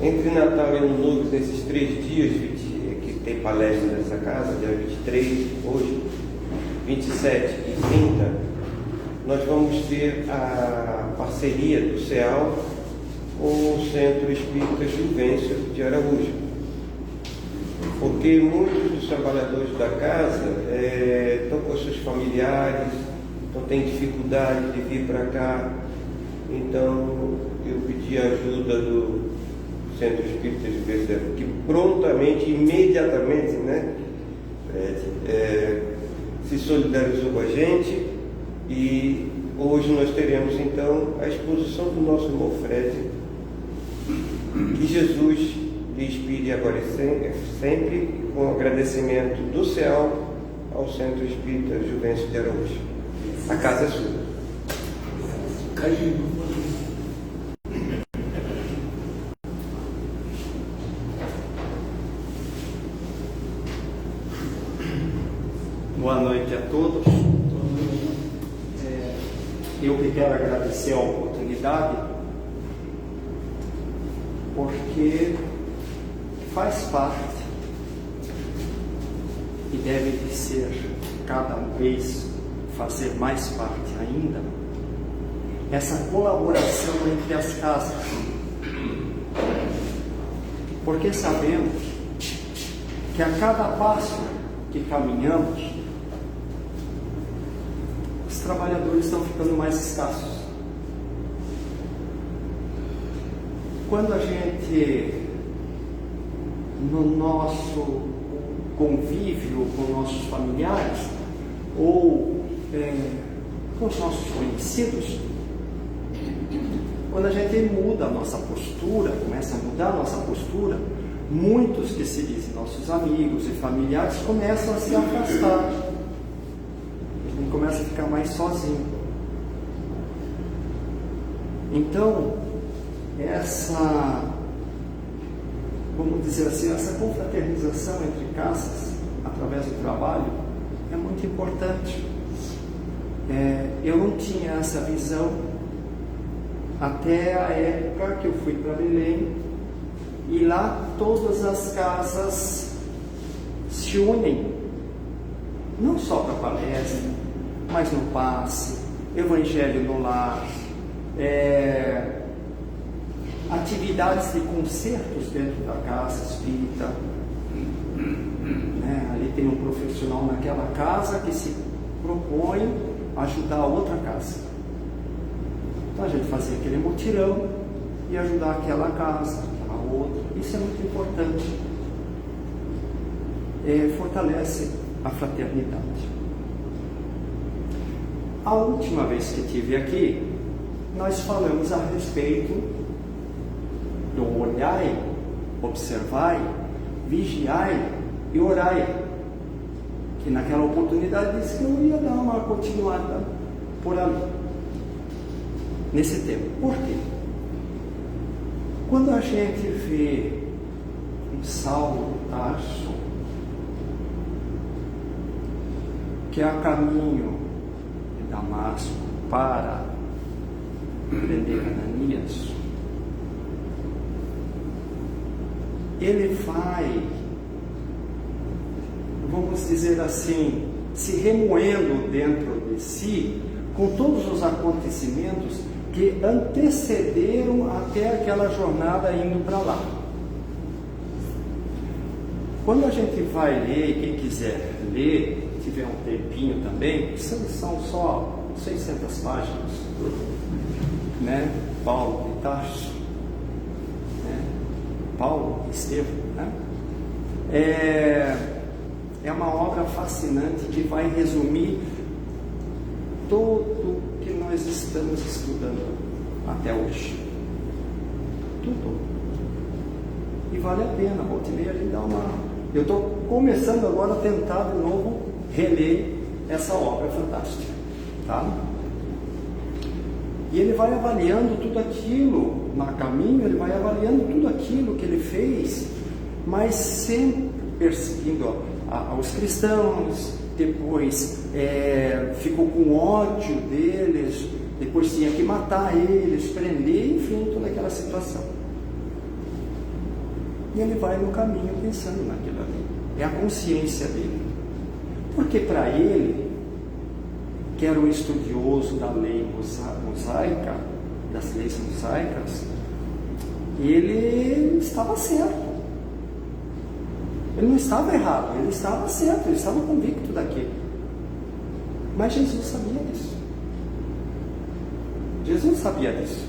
Entre Natal e Ano Novo, desses 3 dias que tem palestra nessa casa, dia 23, hoje, 27 e 30, nós vamos ter a parceria do CEAL com o Centro Espírita Juvencio de Araújo. Porque muitos dos trabalhadores da casa estão com seus familiares, então têm dificuldade de vir para cá. Então eu pedi a ajuda do Centro Espírita Juvencio, que prontamente, imediatamente, né, se solidarizou com a gente, e hoje nós teremos então a exposição do nosso irmão Fred. Que Jesus lhe inspire agora e sempre, com agradecimento do céu ao Centro Espírita Juvencio de Araújo. A casa é sua. Boa noite a todos. Eu que quero agradecer a oportunidade, porque faz parte e deve de ser cada vez fazer mais parte ainda essa colaboração entre as casas, porque sabemos que a cada passo que caminhamos, os trabalhadores estão ficando mais escassos. Quando a gente, no nosso convívio com nossos familiares ou com os nossos conhecidos, quando a gente muda a nossa postura, começa a mudar a nossa postura, muitos que se dizem nossos amigos e familiares começam a se afastar. A gente começa a ficar mais sozinho. Então, vamos dizer assim, essa confraternização entre casas, através do trabalho, é muito importante. Eu não tinha essa visão até a época que eu fui para Belém, e lá todas as casas se unem, não só para palestra, mas no passe, evangelho no lar, atividades de concertos dentro da casa espírita, ali tem um profissional naquela casa que se propõe a ajudar a outra casa. Então a gente fazia aquele mutirão e ajudar aquela casa, aquela outra. Isso é muito importante. Fortalece a fraternidade. A última vez que estive aqui, nós falamos a respeito do olhai, observai, vigiai e orai, que naquela oportunidade disse que eu ia dar uma continuada por ali, nesse tema. Por quê? Quando a gente vê um Saulo de Tarso, que é a caminho de Damasco para prender Ananias, ele vai, vamos dizer assim, se remoendo dentro de si com todos os acontecimentos que antecederam até aquela jornada indo para lá. Quando a gente vai ler, quem quiser ler, tiver um tempinho também, são só 600 páginas, né? Paulo de Tarso, né? Paulo e Estevão, né? É uma obra fascinante que vai resumir tudo que nós estamos estudando até hoje. Tudo. E vale a pena, volta e meia ele dá uma... Eu estou começando agora a tentar de novo reler essa obra fantástica, tá? E ele vai avaliando tudo aquilo, no caminho ele vai avaliando tudo aquilo que ele fez, mas sempre perseguindo aos cristãos, depois ficou com ódio deles, depois tinha que matar eles, prender, enfim, toda aquela situação. E ele vai no caminho pensando naquilo ali. É a consciência dele. Porque para ele, que era um estudioso da lei mosaica, das leis mosaicas, ele estava certo. Ele não estava errado, ele estava certo, ele estava convicto daquilo. Mas Jesus sabia disso. Jesus sabia disso.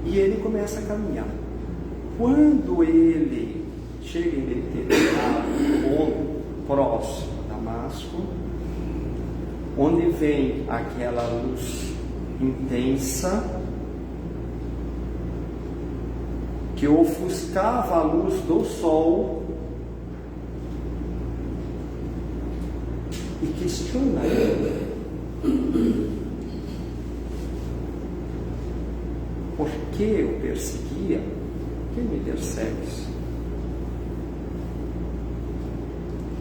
E ele começa a caminhar. Quando ele chega em determinado ponto próximo a Damasco, onde vem aquela luz intensa que ofuscava a luz do sol, e questiona ele: por que eu perseguia? Por que me persegues?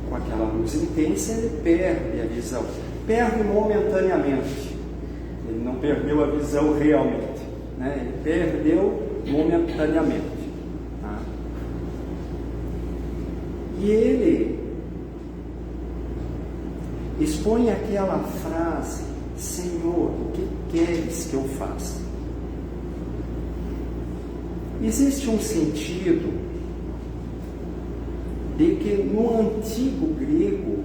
Com aquela luz intensa, ele perde a visão. Perde momentaneamente. Ele não perdeu a visão realmente, né? Ele perdeu momentaneamente. Tá? E ele expõe aquela frase: Senhor, o que queres que eu faça? Existe um sentido de que no antigo grego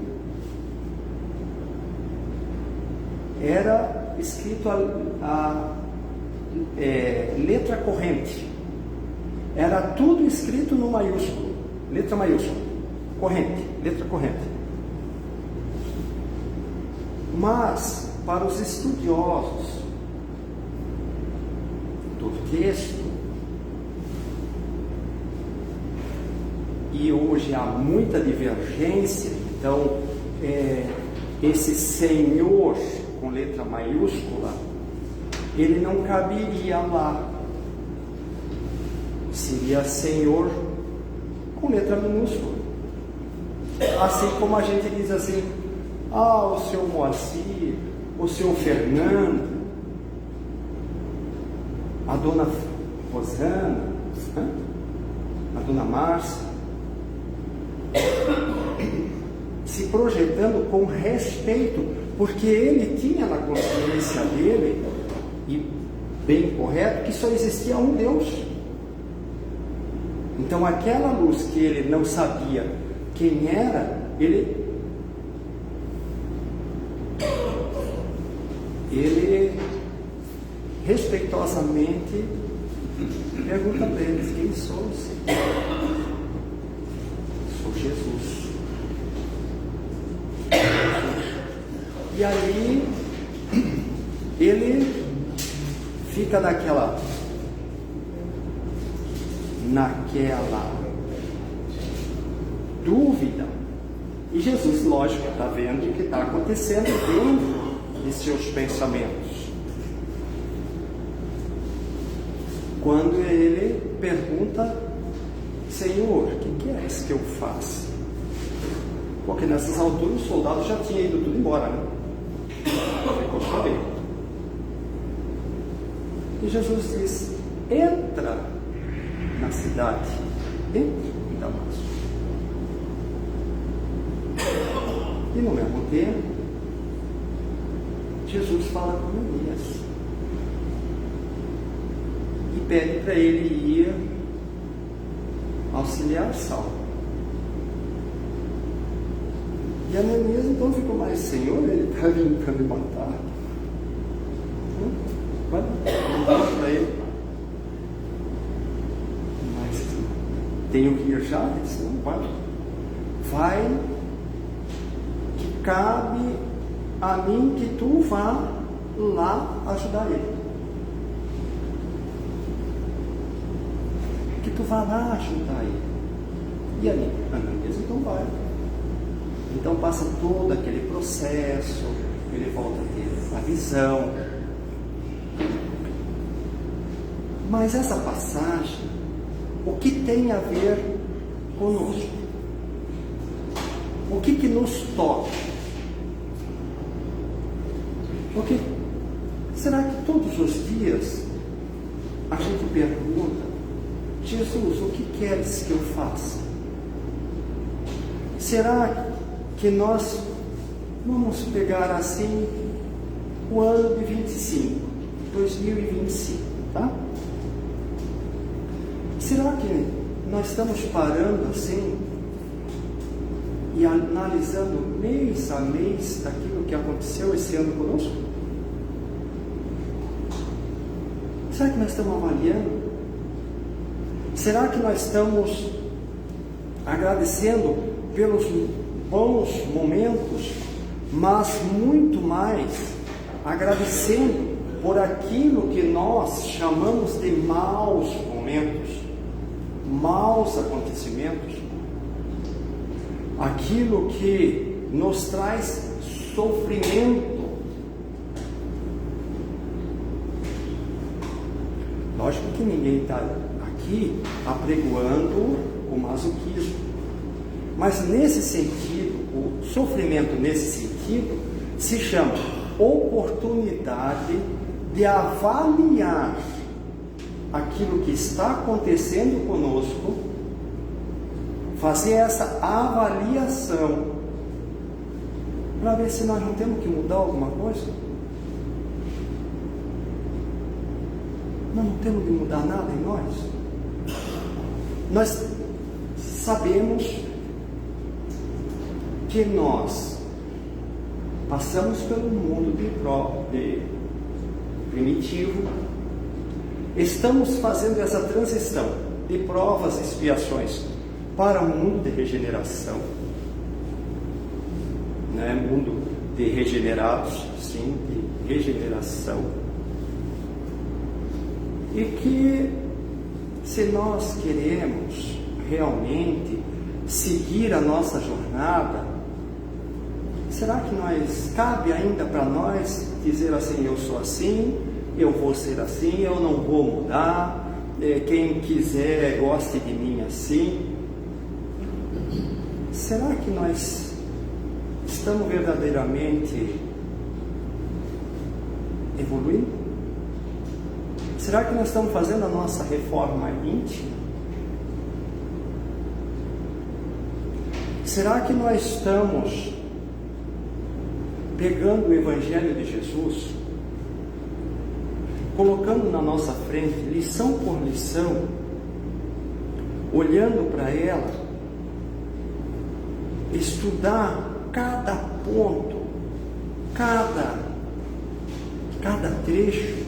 era escrito a letra corrente. Era tudo escrito no maiúsculo, letra maiúscula, corrente, letra corrente. Mas para os estudiosos do texto, e hoje há muita divergência, então esse Senhor com letra maiúscula, ele não caberia lá. Seria Senhor com letra minúscula. Assim como a gente diz assim: o seu Moacir, o seu Fernando, a dona Rosana, a dona Márcia, se projetando com respeito, porque ele tinha na consciência dele, e bem correto, que só existia um Deus. Então aquela luz que ele não sabia quem era, ele respeitosamente pergunta para eles: quem sou? Sou Jesus. E aí ele fica naquela dúvida, e Jesus, lógico, está vendo o que está acontecendo dentro de seus pensamentos. Quando ele pergunta: Senhor, o que queres que eu faça? Porque nessas alturas o soldado já tinha ido tudo embora, né? Ficou só ele. E Jesus diz: entra na cidade, entra em Damasco. E no mesmo tempo, Jesus fala com Ananias e pede para ele ir auxiliar Saulo. E Ananias então ficou mais: Senhor, ele está vindo para me matar. Vai para ele. Mas tenho que ir já? Ele disse: não, vai, que cabe a mim que tu vá lá ajudar ele. Que tu vá lá ajudar ele. E aí, Ananias então vai. Então passa todo aquele processo, ele volta a ter a visão. Mas essa passagem, o que tem a ver conosco? O que nos toca? Porque será que todos os dias a gente pergunta: Jesus, o que queres que eu faça? Será que nós vamos pegar assim o ano de 2025, tá? Será que nós estamos parando assim e analisando mês a mês daquilo que aconteceu esse ano conosco? Será que nós estamos avaliando? Será que nós estamos agradecendo pelos bons momentos, mas muito mais agradecendo por aquilo que nós chamamos de maus momentos, maus acontecimentos, aquilo que nos traz sofrimento? Lógico que ninguém está aqui apregoando o masoquismo, mas nesse sentido, o sofrimento nesse sentido se chama oportunidade de avaliar aquilo que está acontecendo conosco, fazer essa avaliação para ver se nós não temos que mudar alguma coisa. Nós não temos que mudar nada em nós. Nós sabemos que nós passamos pelo mundo de primitivo, estamos fazendo essa transição de provas e expiações para um mundo de regeneração, né? Mundo de regenerados, sim, de regeneração, e que se nós queremos realmente seguir a nossa jornada, será que cabe ainda para nós dizer assim: eu sou assim, eu vou ser assim, eu não vou mudar, quem quiser goste de mim assim? Será que nós estamos verdadeiramente evoluindo? Será que nós estamos fazendo a nossa reforma íntima? Será que nós estamos pegando o Evangelho de Jesus, colocando na nossa frente, lição por lição, olhando para ela, estudar cada ponto, cada trecho,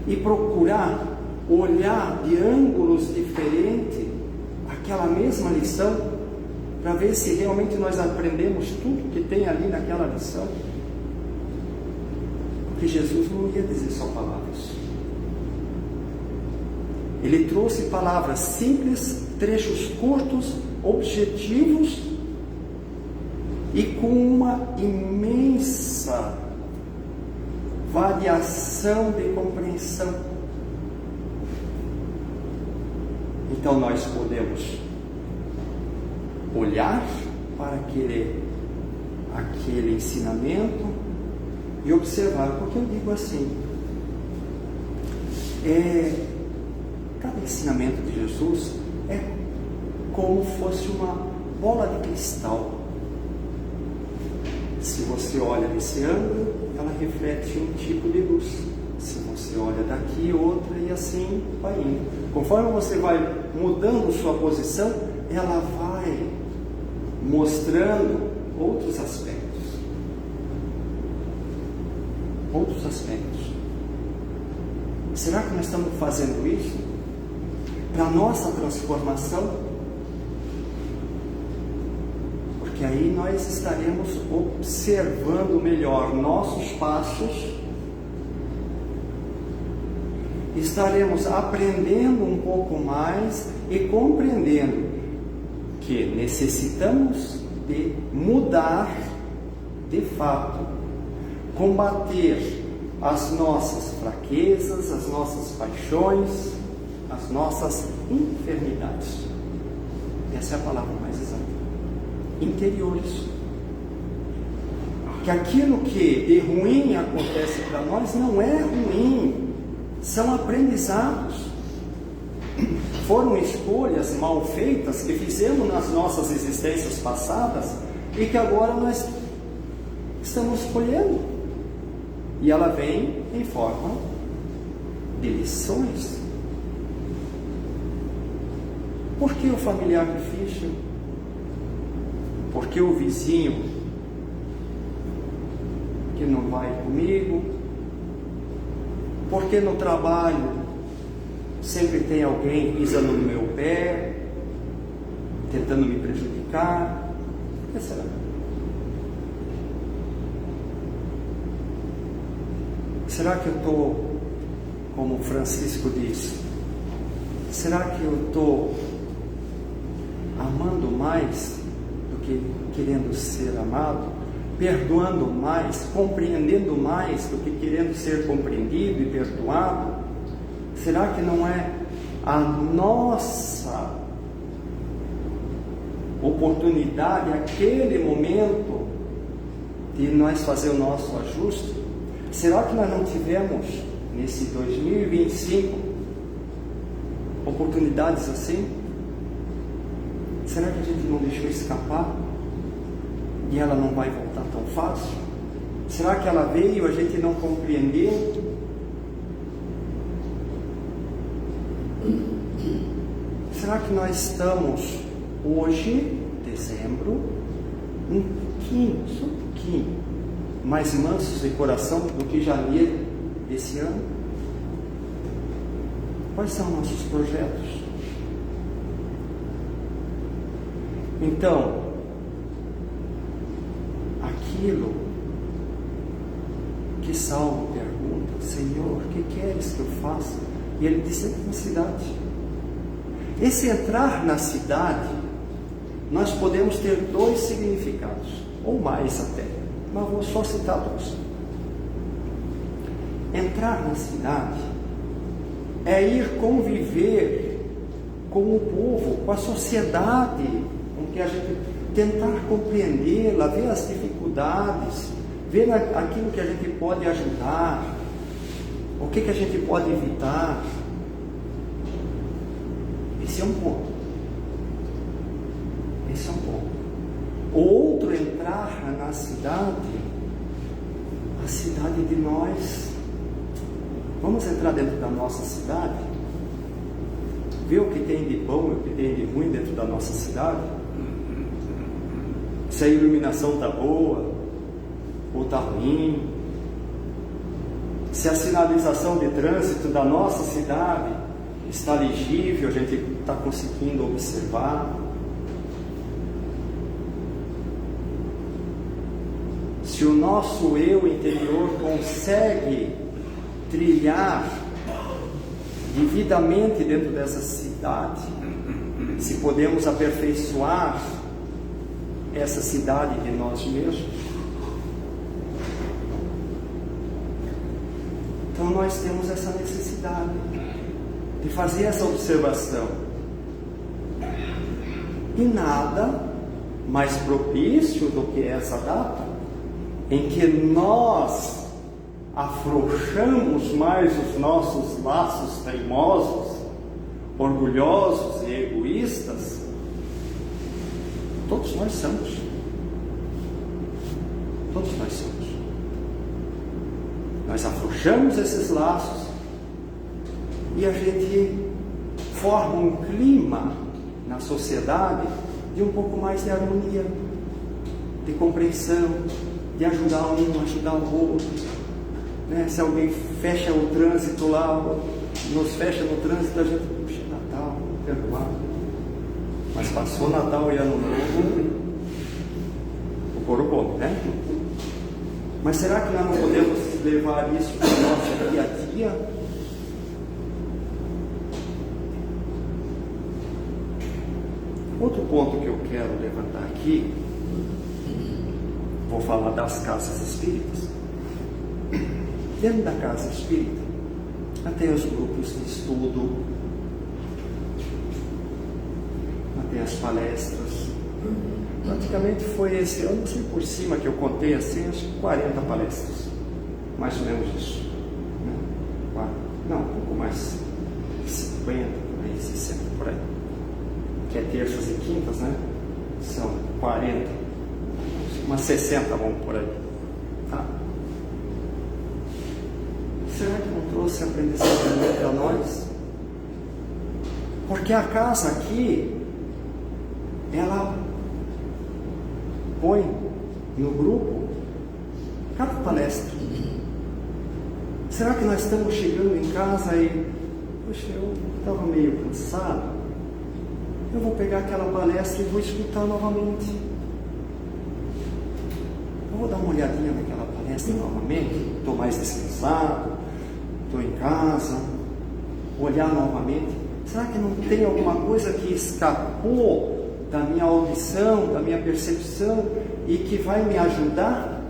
e procurar olhar de ângulos diferentes aquela mesma lição, para ver se realmente nós aprendemos tudo que tem ali naquela lição? Porque Jesus não ia dizer só palavras. Ele trouxe palavras simples, trechos curtos, objetivos e com uma imensa variação de compreensão. Então nós podemos olhar para aquele ensinamento e observar, porque eu digo assim, cada ensinamento de Jesus é como fosse uma bola de cristal. Se você olha desse ângulo, ela reflete um tipo de luz. Se você olha daqui, outra, e assim vai indo. Conforme você vai mudando sua posição, ela vai mostrando outros aspectos. Outros aspectos. Será que nós estamos fazendo isso para a nossa transformação? Porque aí nós estaremos observando melhor nossos passos, estaremos aprendendo um pouco mais e compreendendo que necessitamos de mudar de fato, combater as nossas fraquezas, as nossas paixões, as nossas enfermidades. Essa é a palavra mais exata. interiores. Que aquilo que de ruim acontece para nós não é ruim, são aprendizados. Foram escolhas mal feitas que fizemos nas nossas existências passadas e que agora nós estamos colhendo. E ela vem em forma de lições. Por que o familiar difícil? Por que o vizinho que não vai comigo? Por que no trabalho sempre tem alguém pisando no meu pé, tentando me prejudicar? Por que será? Será que eu estou, como Francisco diz, será que eu estou amando mais do que querendo ser amado? Perdoando mais, compreendendo mais do que querendo ser compreendido e perdoado? Será que não é a nossa oportunidade, aquele momento de nós fazer o nosso ajuste? Será que nós não tivemos, nesse 2025, oportunidades assim? Será que a gente não deixou escapar? E ela não vai voltar tão fácil? Será que ela veio e a gente não compreendeu? Será que nós estamos hoje, dezembro, um pouquinho mais mansos de coração do que janeiro desse ano? Quais são nossos projetos? Então, aquilo que Saulo pergunta: Senhor, o que queres que eu faça? E ele disse: entra na cidade. Esse entrar na cidade, nós podemos ter dois significados, ou mais até, mas vou só citar dois. Entrar na cidade é ir conviver com o povo, com a sociedade, com que a gente tentar compreendê-la, ver as dificuldades, ver aquilo que a gente pode ajudar, o que a gente pode evitar. Esse é um ponto. Esse é um ponto. O outro, entrar na cidade, a cidade de nós. Vamos entrar dentro da nossa cidade, ver o que tem de bom e o que tem de ruim dentro da nossa cidade. Se a iluminação está boa ou está ruim, se a sinalização de trânsito da nossa cidade está legível, a gente está conseguindo observar. Se o nosso eu interior consegue trilhar devidamente dentro dessa cidade, se podemos aperfeiçoar essa cidade de nós mesmos, então nós temos essa necessidade de fazer essa observação. E nada mais propício do que essa data, em que nós afrouxamos mais os nossos laços teimosos, orgulhosos e egoístas. Todos nós somos. Todos nós somos. Nós afrouxamos esses laços e a gente forma um clima na sociedade de um pouco mais de harmonia, de compreensão, de ajudar um, ajudar o outro, né? Se alguém fecha o trânsito lá, nos fecha no trânsito, a gente, puxa, Natal, perdoar. Mas passou Natal e Ano Novo, o couro come, né? Mas será que nós não podemos levar isso para o nosso dia a dia? Outro ponto que eu quero levantar aqui, vou falar das casas espíritas. Dentro da casa espírita, até os grupos de estudo, até as palestras, praticamente foi esse ano, não sei por cima que eu contei assim, acho que 40 palestras, mais ou menos isso, né? Não, um pouco mais, 50, por aí, 60 por aí, que é terças e quintas, né? São 40, umas 60 vão por aí, tá? Será que não trouxe aprendizagem para nós? Porque a casa aqui, ela põe no grupo cada palestra. Será que nós estamos chegando em casa e, poxa, eu estava meio cansado, eu vou pegar aquela palestra e vou escutar novamente. Eu vou dar uma olhadinha naquela palestra novamente, estou mais descansado, estou em casa, olhar novamente. Será que não tem alguma coisa que escapou da minha audição, da minha percepção e que vai me ajudar?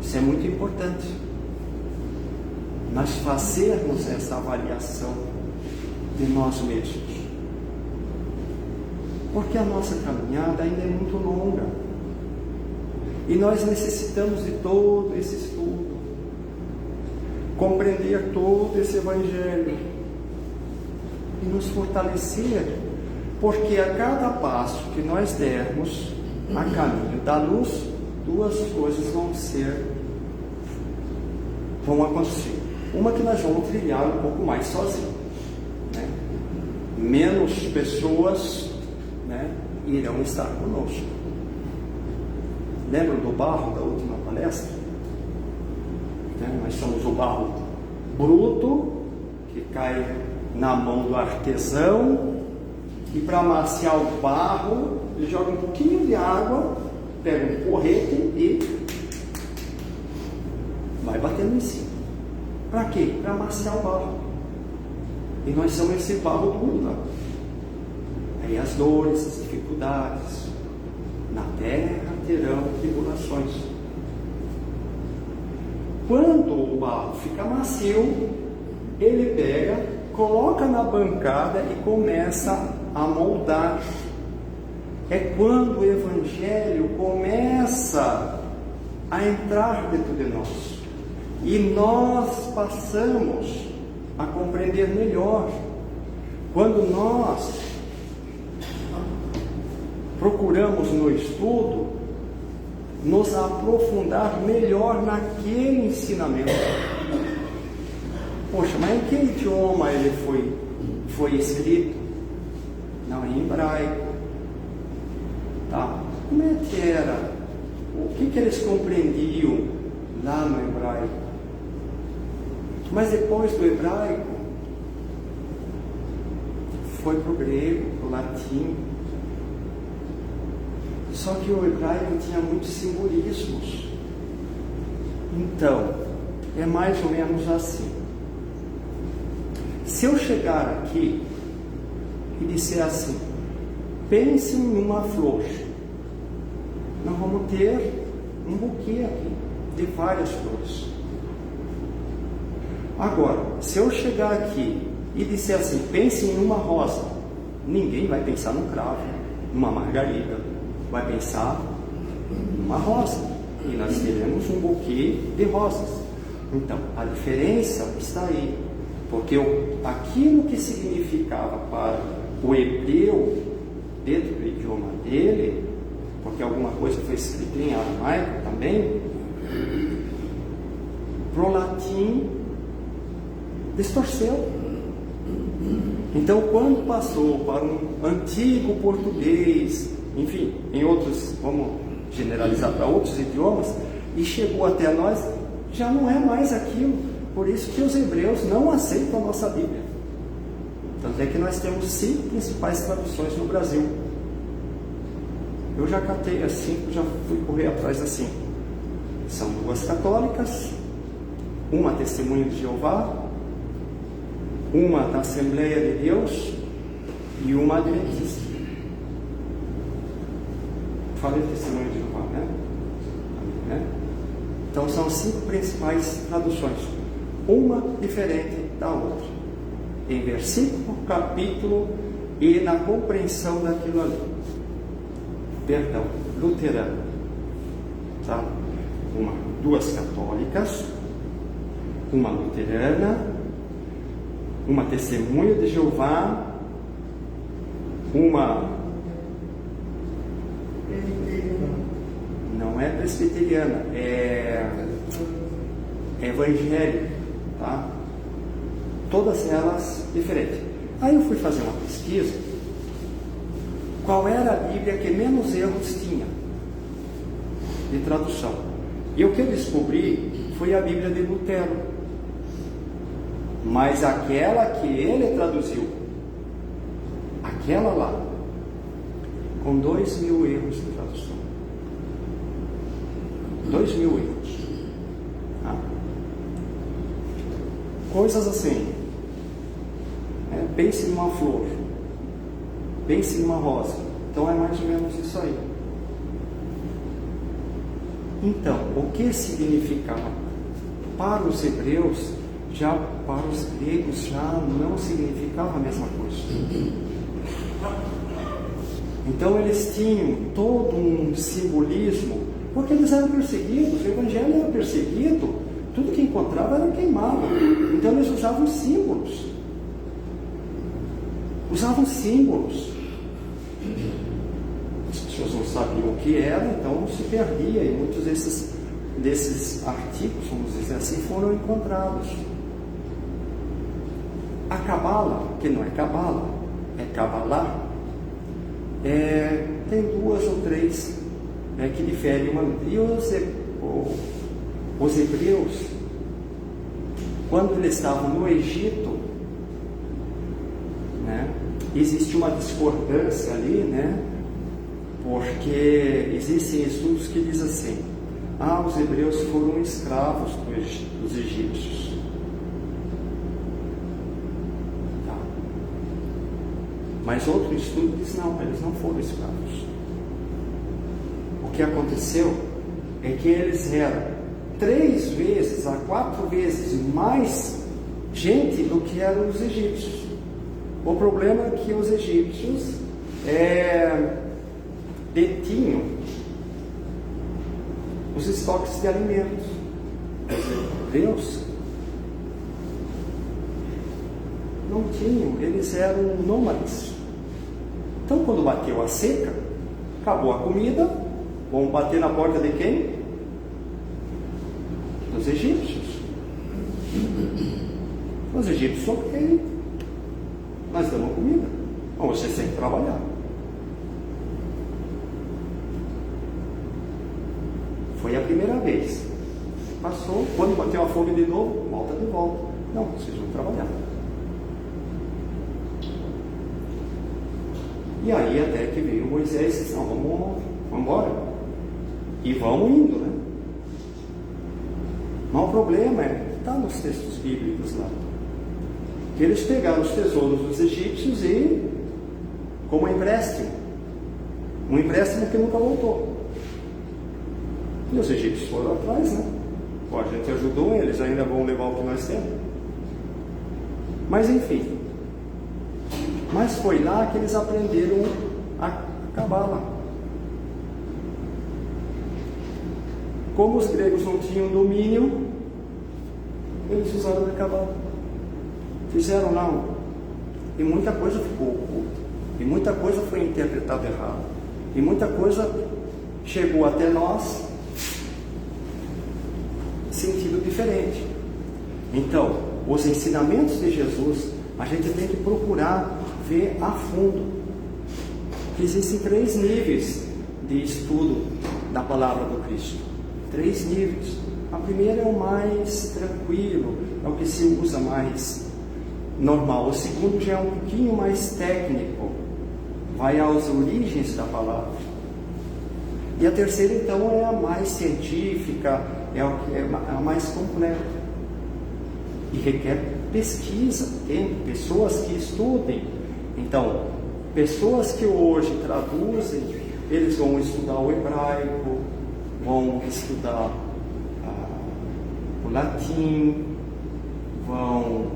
Isso é muito importante. Nós fazermos essa avaliação de nós mesmos. Porque a nossa caminhada ainda é muito longa. E nós necessitamos de todo esse estudo, compreender todo esse Evangelho e nos fortalecer, porque a cada passo que nós dermos a caminho da luz, duas coisas vão acontecer. Uma, que nós vamos trilhar um pouco mais sozinhos, né? Menos pessoas, né, irão estar conosco. Lembram do barro da última palestra? Né? Nós somos o barro bruto, que cai na mão do artesão, e para amaciar o barro, ele joga um pouquinho de água, pega um porrete e vai batendo em cima. Para quê? Para amaciar o barro. E nós somos esse barro duro, tá? Aí as dores, as dificuldades, na terra terão tribulações. Quando o barro fica macio, ele pega, coloca na bancada e começa a moldar. É quando o Evangelho começa a entrar dentro de nós e nós passamos a compreender melhor. Quando nós procuramos no estudo nos aprofundar melhor naquele ensinamento. Poxa, mas em que idioma ele foi escrito? Não, em hebraico. Tá. Como é que era? O que eles compreendiam lá no hebraico? Mas depois do hebraico, foi para o grego, para o latim. Só que o hebraico tinha muitos simbolismos. Então, é mais ou menos assim. Se eu chegar aqui e disser assim, pense em uma flor, nós vamos ter um buquê aqui de várias flores. Agora, se eu chegar aqui e disser assim, pense em uma rosa, ninguém vai pensar num cravo, numa margarida, vai pensar numa rosa, e nós teremos um buquê de rosas. Então, a diferença está aí, porque aquilo que significava para o hebreu, dentro do idioma dele, porque alguma coisa foi escrita em aramaico também, para o latim distorceu. Então, quando passou para um antigo português, enfim, em outros, vamos generalizar para outros idiomas, e chegou até nós, já não é mais aquilo. Por isso que os hebreus não aceitam a nossa Bíblia. Tanto é que nós temos 5 principais traduções no Brasil. Eu já catei as 5, já fui correr atrás das 5. São 2 católicas, uma Testemunho de Jeová, uma da Assembleia de Deus e uma adventista. Falei Testemunho de Jeová, né? Então são 5 principais traduções, uma diferente da outra, em versículo, capítulo e na compreensão daquilo ali. luterana, tá? Duas católicas, uma luterana, uma testemunha de Jeová, uma não é presbiteriana, é evangélica, tá? Todas elas diferentes. Aí eu fui fazer uma pesquisa, qual era a Bíblia que menos erros tinha de tradução. E o que eu descobri foi a Bíblia de Lutero, mas aquela que ele traduziu, aquela lá, com 2.000 erros de tradução. 2.000 erros. Tá? Coisas assim. Pense numa flor, pense numa rosa. Então é mais ou menos isso aí. Então, o que significava para os hebreus, já para os gregos já não significava a mesma coisa. Então eles tinham todo um simbolismo, porque eles eram perseguidos, o evangelho era perseguido, tudo que encontrava era queimado. Então eles usavam símbolos. Usavam símbolos. As pessoas não sabiam o que era, então se perdia, e muitos desses artigos, vamos dizer assim, foram encontrados. A Cabala, que não é Cabala, é Cabalá, tem 2 ou 3 que diferem uma. E os hebreus, quando eles estavam no Egito, né, existe uma discordância ali, né, porque existem estudos que dizem assim: os hebreus foram escravos dos egípcios. Tá. Mas outro estudo diz: não, eles não foram escravos. O que aconteceu é que eles eram 3 vezes a 4 vezes mais gente do que eram os egípcios. O problema é que os egípcios detinham os estoques de alimentos. Os hebreus não tinham, eles eram nômades. Então, quando bateu a seca, acabou a comida, vão bater na porta de quem? Dos egípcios. Os egípcios são quem? Nós damos comida. Bom, vocês têm que trabalhar. Foi a primeira vez. Passou, quando bateu a fome de novo, volta de volta. Não, vocês vão trabalhar. E aí até que veio Moisés e disse: não, vamos embora. E vamos indo, né? Mas o problema está nos textos bíblicos lá, que eles pegaram os tesouros dos egípcios e, como empréstimo, um empréstimo que nunca voltou. E os egípcios foram atrás, né? Pô, a gente ajudou, eles ainda vão levar o que nós temos. Mas enfim, mas foi lá que eles aprenderam a Cabala. Como os gregos não tinham domínio, eles usaram a Cabala. Fizeram não. E muita coisa ficou oculta. E muita coisa foi interpretada errado. E muita coisa chegou até nós sentido diferente. Então, os ensinamentos de Jesus, a gente tem que procurar ver a fundo. Existem 3 níveis de estudo da palavra do Cristo. 3 níveis. A primeira é o mais tranquilo, é o que se usa mais normal. O segundo já é um pouquinho mais técnico, vai às origens da palavra. E a terceira, então, é a mais científica, é a mais completa. E requer pesquisa, tempo, pessoas que estudem. Então, pessoas que hoje traduzem, eles vão estudar o hebraico, vão estudar o latim, vão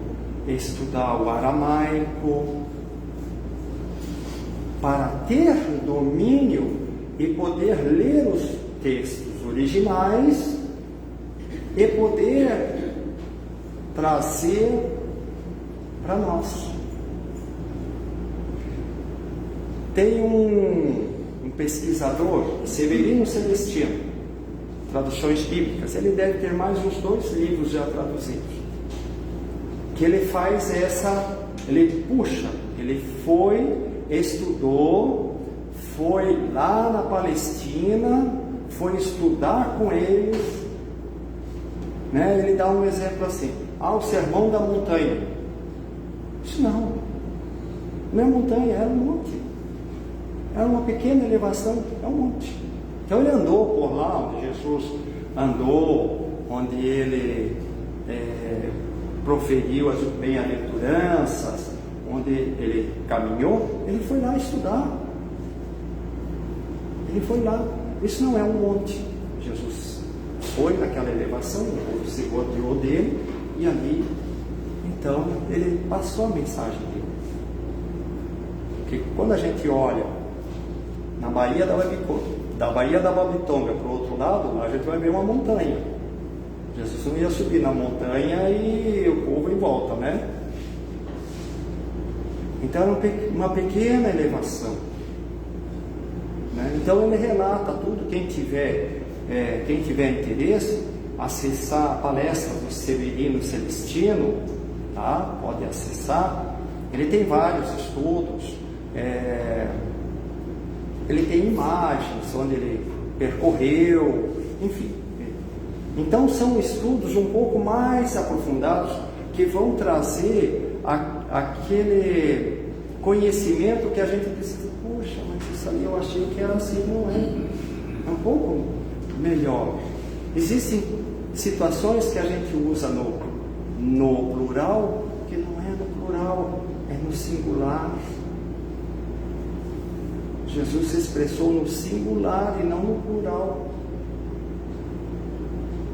estudar o aramaico, para ter domínio e poder ler os textos originais e poder trazer para nós. Tem um pesquisador, Severino Celestino, traduções bíblicas, ele deve ter mais uns 2 livros já traduzidos, que ele faz ele puxa, ele estudou, foi lá na Palestina, foi estudar com eles, né? Ele dá um exemplo assim, o Sermão da Montanha. Isso não é montanha, era um monte, era uma pequena elevação, é um monte. Então ele andou por lá onde Jesus andou, onde ele proferiu as bem-aventuranças, onde ele caminhou, ele foi lá estudar. Ele foi lá. Isso não é um monte. Jesus foi naquela elevação, o povo se rodeou dele, e ali, então, ele passou a mensagem dele. Porque quando a gente olha na Baía da Babitonga para o outro lado, a gente vai ver uma montanha. Jesus não ia subir na montanha e o povo em volta, né? Então era uma pequena elevação, né? Então ele relata tudo. Quem tiver interesse, acessar a palestra do Severino Celestino, tá? Pode acessar. Ele tem vários estudos, ele tem imagens onde ele percorreu, enfim. Então são estudos um pouco mais aprofundados que vão trazer aquele conhecimento que a gente precisa. Puxa, mas isso aí eu achei que era assim, não é? É um pouco melhor. Existem situações que a gente usa no plural, que não é no plural, é no singular. Jesus se expressou no singular e não no plural.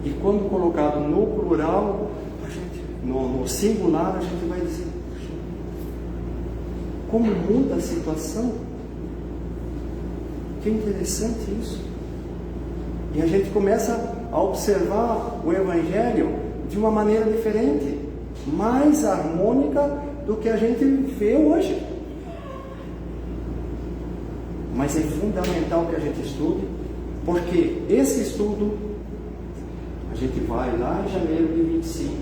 E quando colocado no plural, no singular, a gente vai dizer, como muda a situação? Que interessante isso. E a gente começa a observar o Evangelho de uma maneira diferente, mais harmônica do que a gente vê hoje. Mas é fundamental que a gente estude, porque esse estudo a gente vai lá em janeiro de 25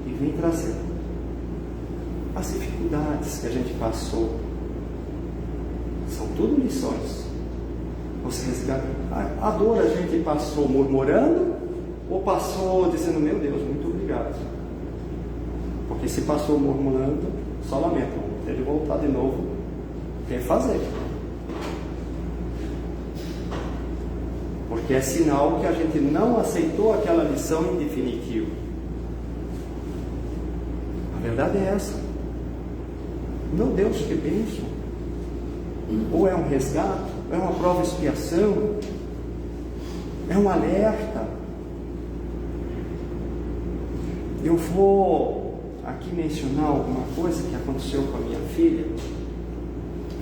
e vem trazer as dificuldades que a gente passou. São tudo lições. Você resgata. A dor a gente passou murmurando ou passou dizendo, meu Deus, muito obrigado? Porque se passou murmurando, só lamento, vamos ter de voltar de novo, refazer. Porque é sinal que a gente não aceitou aquela lição em definitivo. A verdade é essa. Meu Deus, que bênção! Ou é um resgate, ou é uma prova de expiação, é um alerta. Eu vou aqui mencionar alguma coisa que aconteceu com a minha filha.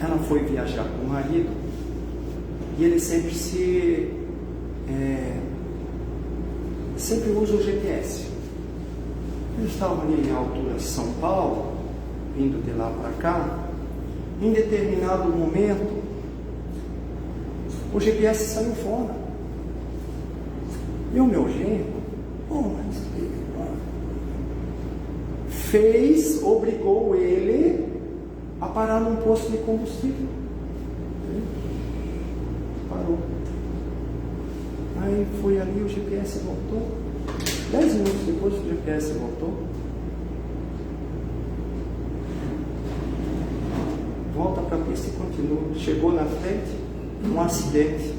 Ela foi viajar com o marido e ele sempre sempre usa o GPS. Eles estavam ali em altura de São Paulo, vindo de lá para cá. Em determinado momento, o GPS saiu fora. E o meu genro, obrigou ele a parar num posto de combustível. Parou. Aí foi ali, o GPS voltou. 10 minutos depois o GPS voltou. Volta para a pista e continua. Chegou na frente, um acidente.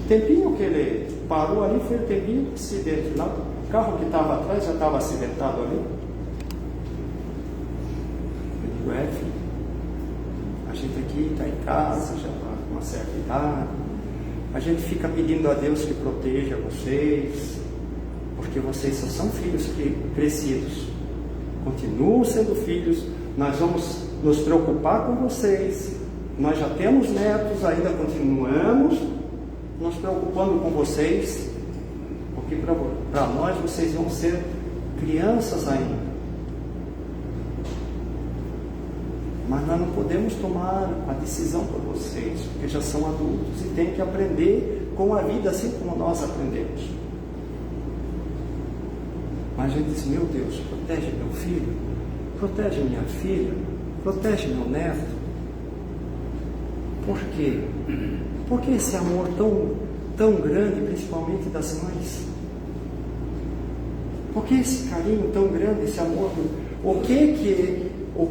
O tempinho que ele parou ali foi o tempinho do acidente. Lá, o carro que estava atrás já estava acidentado ali. Eu digo, filho, a gente aqui está em casa, já está com uma certa idade. A gente fica pedindo a Deus que proteja vocês, porque vocês só são filhos crescidos. Continuam sendo filhos, nós vamos nos preocupar com vocês, Nós já temos netos, ainda continuamos nos preocupando com vocês, porque para nós vocês vão ser crianças ainda. Mas nós não podemos tomar a decisão por vocês, porque já são adultos e têm que aprender com a vida, assim como nós aprendemos. Mas a gente diz: meu Deus, protege meu filho, protege minha filha, protege meu neto. Por quê? Por que esse amor tão grande, principalmente das mães? Por que esse carinho tão grande, esse amor? O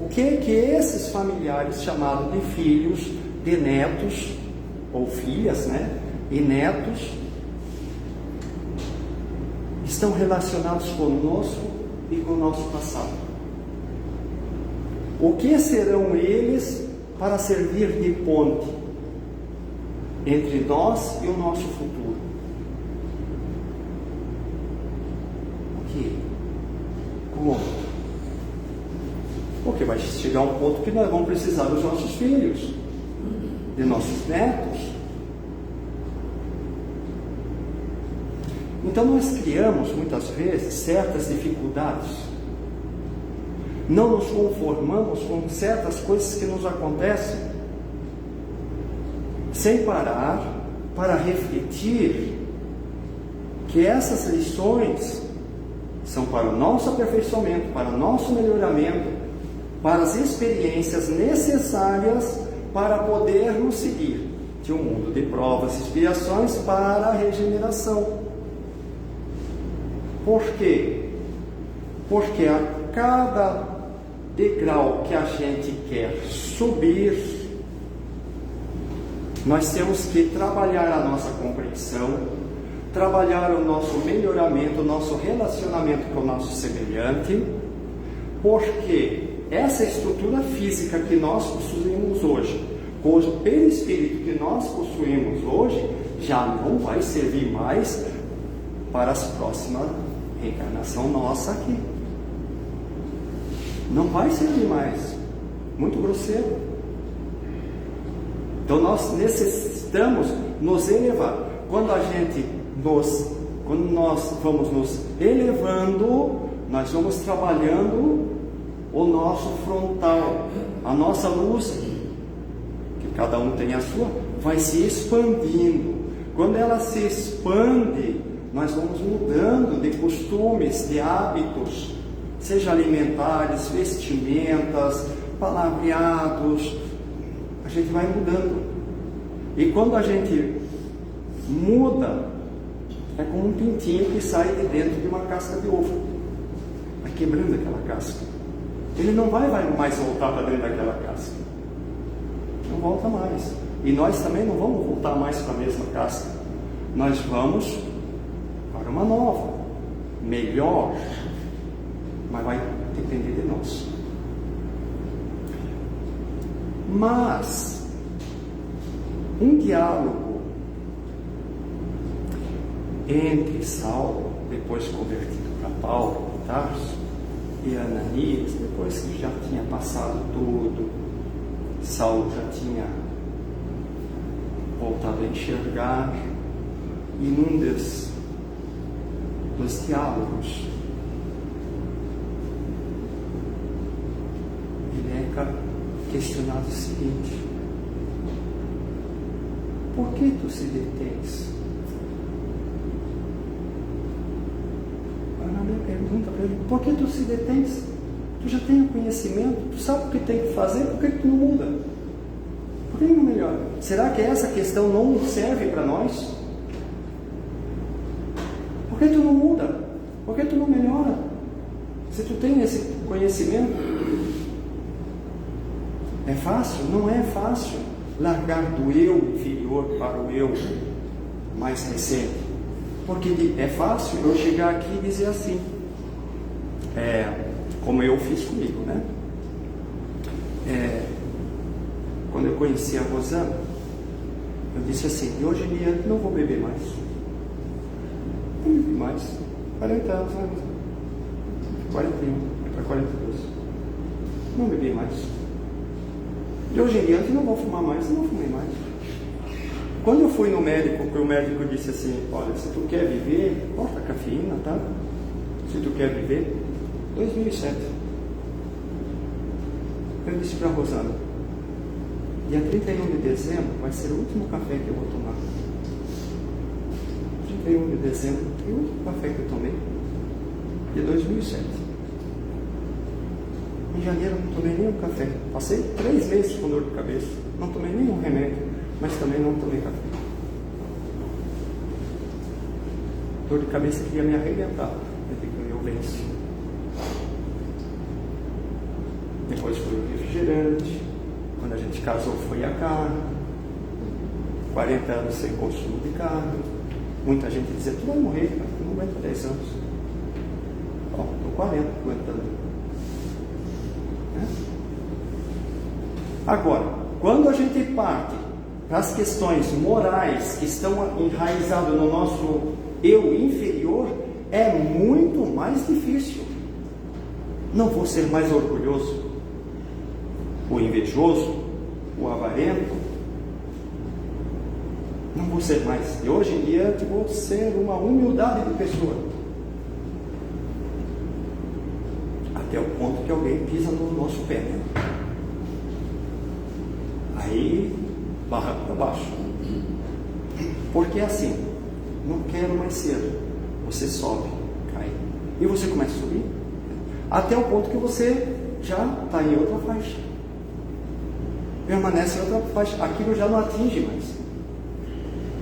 que esses familiares chamados de filhos, de netos, ou filhas, né? E netos, estão relacionados conosco e com o nosso passado? O que serão eles para servir de ponte entre nós e o nosso futuro? O que? Como? Porque vai chegar um ponto que nós vamos precisar dos nossos filhos, de nossos netos. Então nós criamos muitas vezes certas dificuldades, não nos conformamos com certas coisas que nos acontecem, sem parar para refletir que essas lições são para o nosso aperfeiçoamento, para o nosso melhoramento, para as experiências necessárias para podermos seguir de um mundo de provas e expiações para a regeneração. Por quê? Porque a cada degrau que a gente quer subir, nós temos que trabalhar a nossa compreensão, trabalhar o nosso melhoramento, o nosso relacionamento com o nosso semelhante, porque essa estrutura física que nós possuímos hoje, com o perispírito que nós possuímos hoje, já não vai servir mais para as próximas reencarnação nossa aqui. Não vai servir mais. Muito grosseiro. Então nós necessitamos nos elevar. Quando nós vamos nos elevando, nós vamos trabalhando o nosso frontal, a nossa luz, que cada um tem a sua, vai se expandindo. Quando ela se expande, nós vamos mudando de costumes, de hábitos, seja alimentares, vestimentas, palavreados, a gente vai mudando. E quando a gente muda, é como um pintinho que sai de dentro de uma casca de ovo, vai quebrando aquela casca. Ele não vai mais voltar para dentro daquela casca, não volta mais. E nós também não vamos voltar mais para a mesma casca, nós vamos para uma nova, melhor, mas vai depender de nós. Mas um diálogo entre Saulo, depois convertido para Paulo de Tarso, e Ananias, depois que já tinha passado tudo, Saulo já tinha voltado a enxergar, e num dos diálogos ele é questionado o seguinte: por que tu se detens? A minha pergunta para ele: por que tu se detens? Tu já tem o conhecimento, tu sabe o que tem que fazer, por que tu não muda? Por que não melhora? Será que essa questão não serve para nós? Por que tu não muda? Por que tu não melhora? Se tu tem esse conhecimento, é fácil? Não é fácil largar do eu inferior para o eu mais recente. Porque é fácil eu chegar aqui e dizer assim, como eu fiz comigo, né? Quando eu conheci a Rosana, eu disse assim: de hoje em dia não vou beber mais. Não bebi mais. 40 anos, né? 41, para 42. Não bebi mais. De hoje em diante não vou fumar mais, não fumei mais. Quando eu fui no médico, o médico disse assim, olha, se tu quer viver, corta a cafeína, tá? Se tu quer viver, 2007. Eu disse para a Rosana, dia 31 de dezembro vai ser o último café que eu vou tomar. 31 de dezembro, foi o último café que eu tomei, de 2007. Em janeiro não tomei nenhum café. Passei 3 meses com dor de cabeça. Não tomei nenhum remédio, mas também não tomei café. Dor de cabeça queria me arrebentar. Eu venci. Depois foi o refrigerante. Quando a gente casou foi a carne. 40 anos sem consumo de carne. Muita gente dizia, tu vai morrer, cara, tu não aguenta 10 anos. Ó, estou 40 aguentando. Agora, quando a gente parte para as questões morais que estão enraizadas no nosso eu inferior, é muito mais difícil. Não vou ser mais orgulhoso, o invejoso, o avarento. Não vou ser mais. E hoje em dia eu vou ser uma humildade de pessoa. Até o ponto que alguém pisa no nosso pé, né? Aí, barra para baixo. Porque é assim, não quero mais cedo. Você sobe, cai. E você começa a subir. Até o ponto que você já está em outra faixa. Permanece em outra faixa. Aquilo já não atinge mais.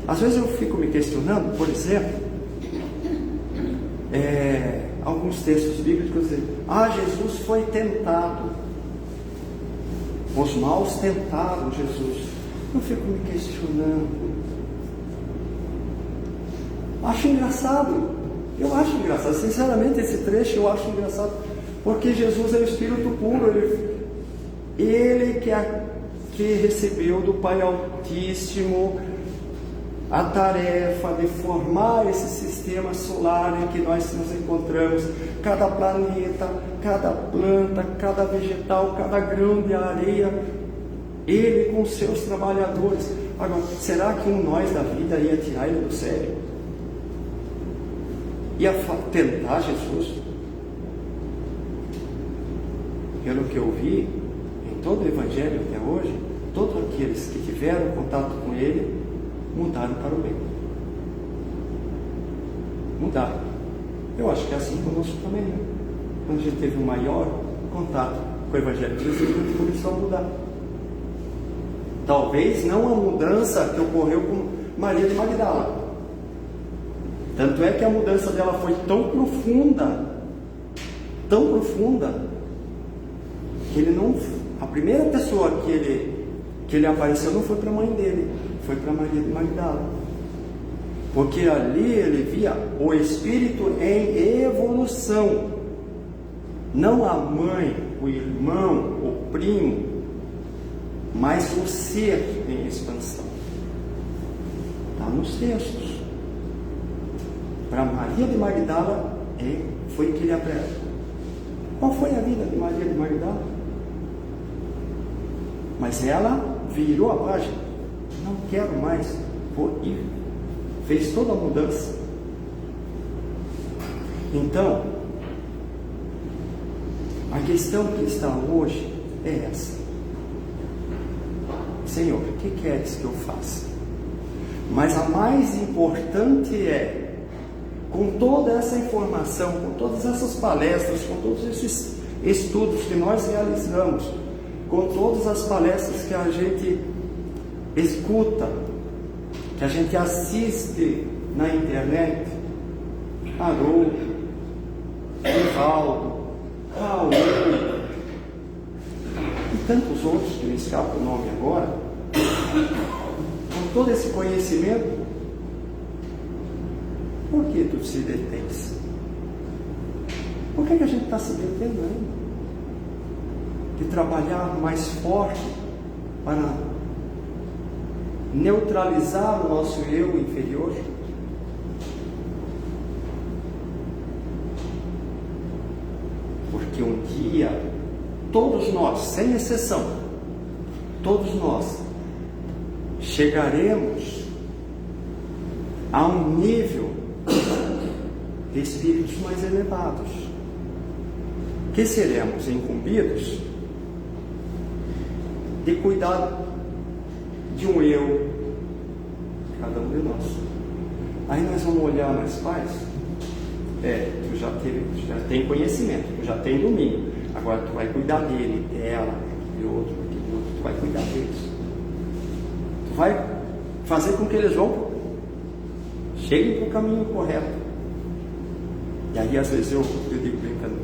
Às vezes eu fico me questionando, por exemplo, alguns textos bíblicos dizem, Jesus foi tentado. Os maus tentaram Jesus. Eu fico me questionando. Acho engraçado. Eu acho engraçado. Sinceramente, esse trecho eu acho engraçado. Porque Jesus é o Espírito puro. Ele que recebeu do Pai Altíssimo a tarefa de formar esse sistema solar em que nós nos encontramos, cada planeta, cada planta, cada vegetal, cada grão de areia, ele com seus trabalhadores. Agora, será que um nós da vida ia tirar ele do sério? Ia tentar Jesus? Pelo que eu vi em todo o Evangelho até hoje, todos aqueles que tiveram contato com ele mudaram para o bem. Mudaram. Eu acho que é assim conosco também, né? Quando a gente teve um maior contato com o Evangelho de Jesus, a gente começou a mudar. Talvez não a mudança que ocorreu com Maria de Magdala. Tanto é que a mudança dela foi tão profunda, que ele não. A primeira pessoa que ele apareceu não foi para a mãe dele, foi para Maria de Magdala. Porque ali ele via o espírito em evolução, não a mãe, o irmão, o primo, mas o ser em expansão. Está nos textos. Para Maria de Magdala foi que ele aprendeu. Qual foi a vida de Maria de Magdala? Mas ela virou a página. Não quero mais. E fez toda a mudança. Então, a questão que está hoje é essa. Senhor, o que queres que eu faça? Mas a mais importante é, com toda essa informação, com todas essas palestras, com todos esses estudos que nós realizamos, com todas as palestras que a gente escuta, que a gente assiste na internet, Haroldo, Rivaldo, Raul e tantos outros que me escapa o nome agora, com todo esse conhecimento, por que tu se detens? Por que a gente está se detendo ainda? De trabalhar mais forte para neutralizar o nosso eu inferior? Porque um dia, todos nós, sem exceção, todos nós chegaremos a um nível de espíritos mais elevados, que seremos incumbidos de cuidar de um eu, cada um de nós. Aí nós vamos olhar, mas pais, tu já tem conhecimento, tu já tem domínio, agora tu vai cuidar dele, dela, de outro, tu vai cuidar deles. Tu vai fazer com que eles cheguem para o caminho correto. E aí às vezes eu digo brincando,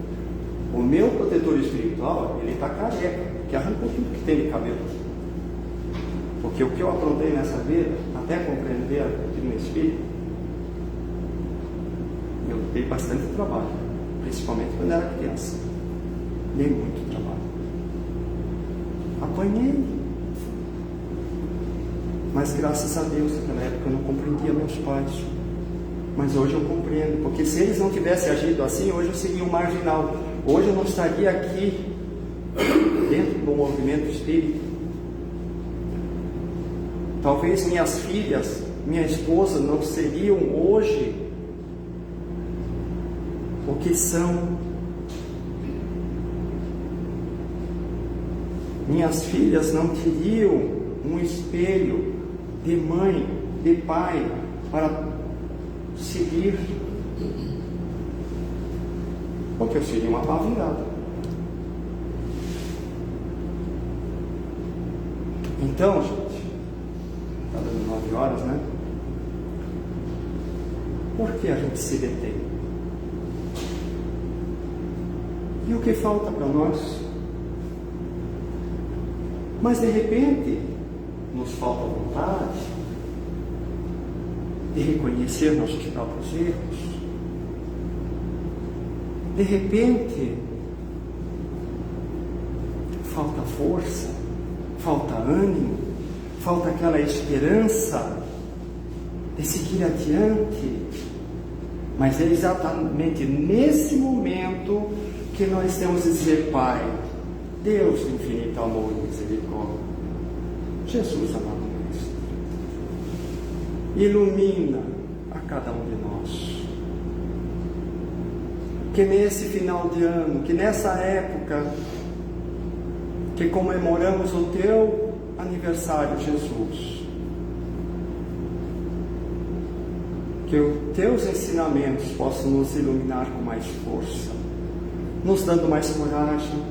o meu protetor espiritual, ele está careca, que arrancou tudo que tem de cabelo. Porque o que eu aprontei nessa vida, até compreender aqui no espírito, eu dei bastante trabalho, principalmente quando era criança. Dei muito trabalho. Apanhei. Mas graças a Deus, naquela época eu não compreendia meus pais. Mas hoje eu compreendo, porque se eles não tivessem agido assim, hoje eu seria um marginal. Hoje eu não estaria aqui, dentro do movimento espírita. Talvez minhas filhas, minha esposa não seriam hoje o que são. Minhas filhas não teriam um espelho de mãe, de pai, para seguir, porque eu seria uma pá virada. Então, gente, está dando 9 horas, né? Por que a gente se detém? E o que falta para nós? Mas de repente nos falta vontade de reconhecer nossos próprios erros. De repente falta força, falta ânimo, falta aquela esperança de seguir adiante. Mas é exatamente nesse momento que nós temos que dizer: Pai, Deus de infinito amor e misericórdia, Jesus amado Mestre, ilumina a cada um de nós. Que nesse final de ano, que nessa época que comemoramos o Teu aniversário, Jesus, que os Teus ensinamentos possam nos iluminar com mais força, nos dando mais coragem,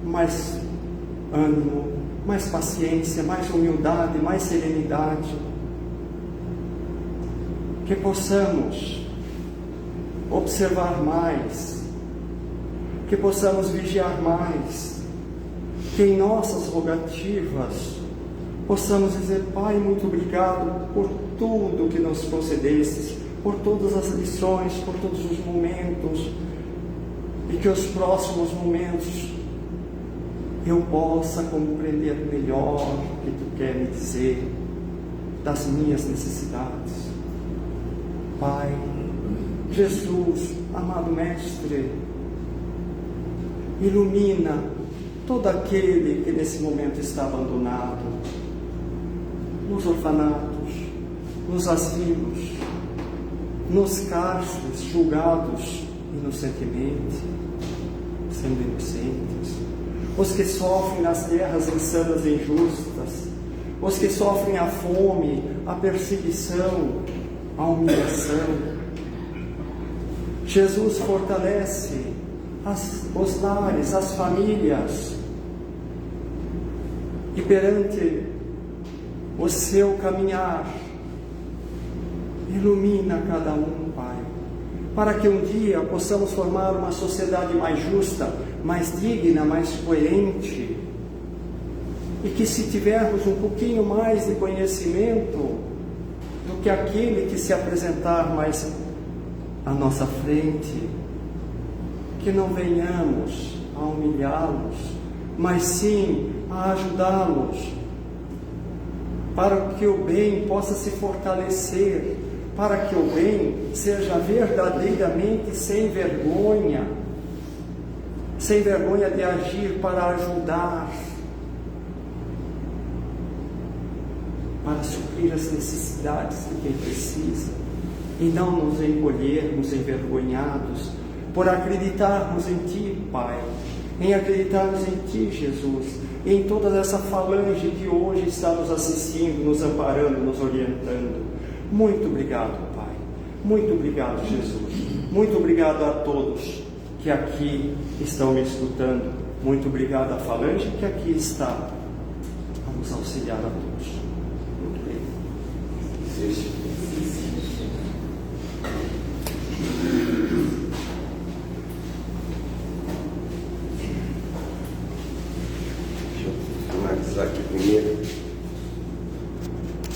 mais ânimo, mais paciência, mais humildade, mais serenidade. Que possamos observar mais, que possamos vigiar mais, que em nossas rogativas possamos dizer: Pai, muito obrigado por tudo que nos concedestes, por todas as lições, por todos os momentos, e que os próximos momentos eu possa compreender melhor o que Tu quer me dizer das minhas necessidades. Pai, Jesus, amado Mestre, ilumina todo aquele que nesse momento está abandonado, nos orfanatos, nos asilos, nos cárceres, julgados inocentemente, sendo inocentes, os que sofrem nas guerras insanas e injustas, os que sofrem a fome, a perseguição, a humilhação. Jesus fortalece os lares, as famílias, e perante o seu caminhar, ilumina cada um, Pai, para que um dia possamos formar uma sociedade mais justa, mais digna, mais coerente, e que, se tivermos um pouquinho mais de conhecimento do que aquele que se apresentar mais à nossa frente, que não venhamos a humilhá-los, mas sim a ajudá-los, para que o bem possa se fortalecer, para que o bem seja verdadeiramente sem vergonha de agir para ajudar, para suprir as necessidades de quem precisa, e não nos encolhermos envergonhados por acreditarmos em Ti, Pai, em acreditarmos em Ti, Jesus, e em toda essa falange que hoje está nos assistindo, nos amparando, nos orientando. Muito obrigado, Pai. Muito obrigado, Jesus. Muito obrigado a todos que aqui estão me escutando. Muito obrigado à falange que aqui está a nos auxiliar a todos. Muito bem.